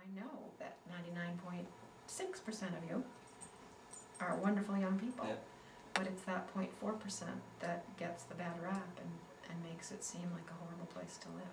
I know that 99.6% of you are wonderful young people, yeah. But it's that 0.4% that gets the bad rap and makes it seem like a horrible place to live.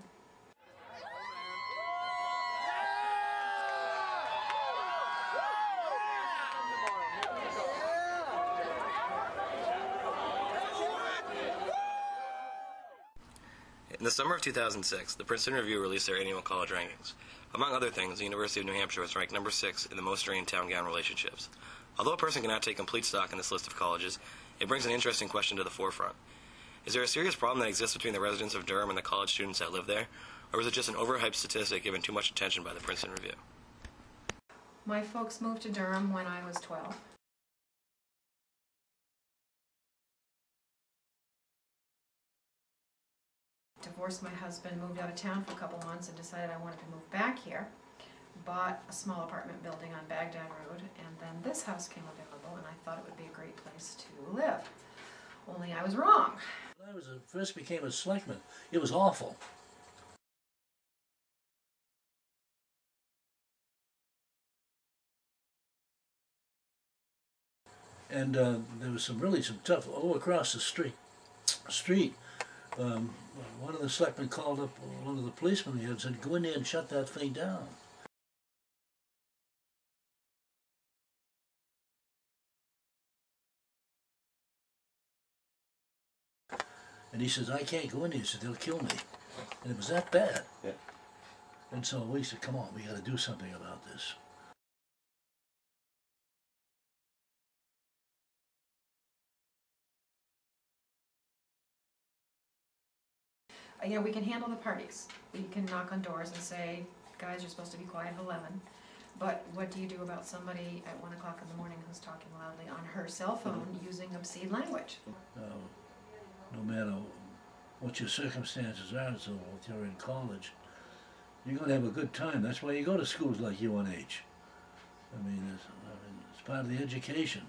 In the summer of 2006, the Princeton Review released their annual college rankings. Among other things, the University of New Hampshire was ranked number 6 in the most strained town-gown relationships. Although a person cannot take complete stock in this list of colleges, it brings an interesting question to the forefront. Is there a serious problem that exists between the residents of Durham and the college students that live there, or is it just an overhyped statistic given too much attention by the Princeton Review? My folks moved to Durham when I was 12. Divorced my husband, moved out of town for a couple months and decided I wanted to move back here. Bought a small apartment building on Baghdad Road, and then this house came available and I thought it would be a great place to live. Only I was wrong. When I first became a selectman, it was awful. And there was some tough, across the street, one of the selectmen called up one of the policemen he had and said, go in there and shut that thing down. And he says, I can't go in there. He said, they'll kill me. And it was that bad. Yeah. And so we said, come on, we got to do something about this. You know, we can handle the parties. We can knock on doors and say, guys, you're supposed to be quiet at 11. But what do you do about somebody at 1 o'clock in the morning who's talking loudly on her cell phone using obscene language? No matter what your circumstances are, so if you're in college, you're going to have a good time. That's why you go to schools like UNH. I mean, it's part of the education.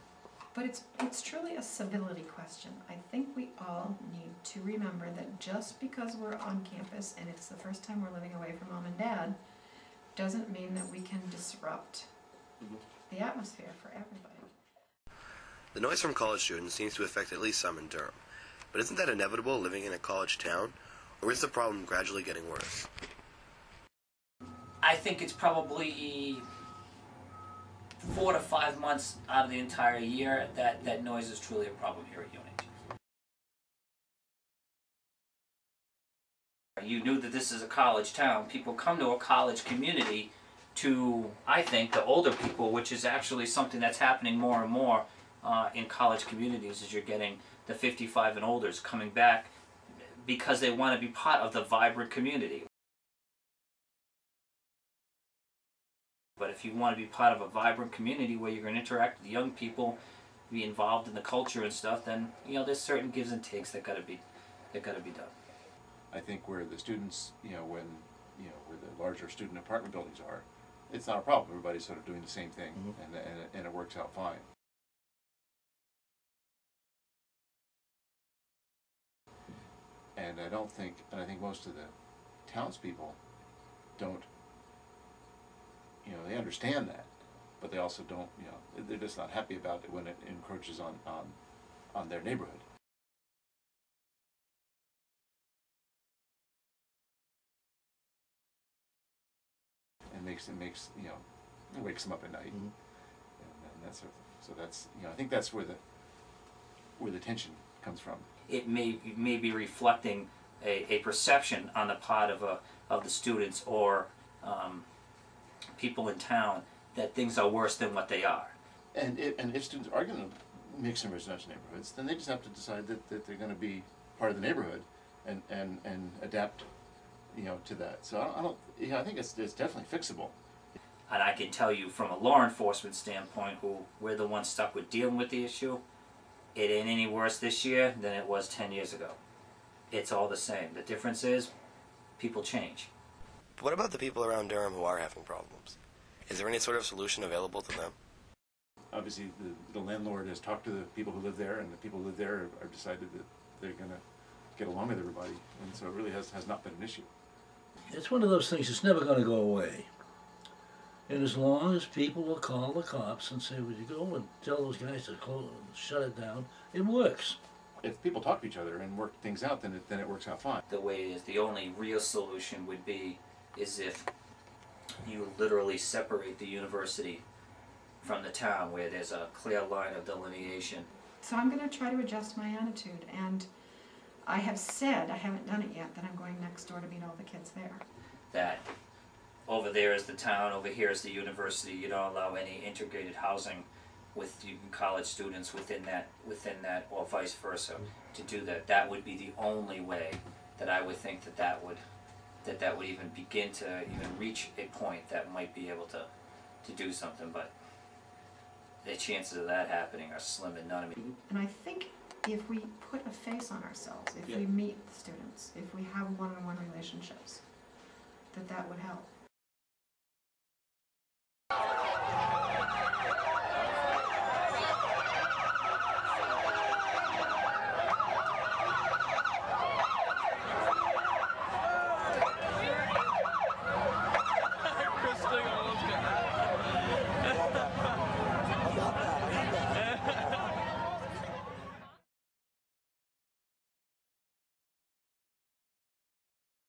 But it's truly a civility question. I think we all need to remember that just because we're on campus and it's the first time we're living away from mom and dad, doesn't mean that we can disrupt the atmosphere for everybody. The noise from college students seems to affect at least some in Durham. But isn't that inevitable living in a college town? Or is the problem gradually getting worse? I think it's probably 4 to 5 months out of the entire year that noise is truly a problem here at UNH. You knew that this is a college town. People come to a college community to, I think, the older people, which is actually something that's happening more and more in college communities, as you're getting the 55 and olders coming back because they want to be part of the vibrant community. But if you want to be part of a vibrant community where you're going to interact with young people, be involved in the culture and stuff, then there's certain gives and takes that got to be done. I think where the students, where the larger student apartment buildings are, it's not a problem. Everybody's sort of doing the same thing, and it works out fine. And I think most of the townspeople don't. They understand that, but they also don't, they're just not happy about it when it encroaches on their neighborhood. And it wakes them up at night, and that sort of thing. So that's, I think that's where the tension comes from. It may be reflecting a perception on the part of the students or people in town that things are worse than what they are. And if students are going to mix in residential neighborhoods, then they just have to decide that they're going to be part of the neighborhood and adapt, to that. So I think it's definitely fixable. And I can tell you from a law enforcement standpoint, we're the ones stuck with dealing with the issue, it ain't any worse this year than it was 10 years ago. It's all the same. The difference is people change. But what about the people around Durham who are having problems? Is there any sort of solution available to them? Obviously, the landlord has talked to the people who live there, and the people who live there have decided that they're going to get along with everybody, and so it really has not been an issue. It's one of those things that's never going to go away. And as long as people will call the cops and say, would you go and tell those guys to shut it down, it works. If people talk to each other and work things out, then it works out fine. The way is the only real solution would be is if you literally separate the university from the town where there's a clear line of delineation. So I'm going to try to adjust my attitude, and I have said, I haven't done it yet, that I'm going next door to meet all the kids there. That over there is the town, over here is the university. You don't allow any integrated housing with college students within that, or vice versa. To do that, that would be the only way that I would think that would even begin to even reach a point that might be able to do something. But the chances of that happening are slim and none. And I think if we put a face on ourselves, if Yeah. we meet the students, if we have one-on-one relationships, that would help.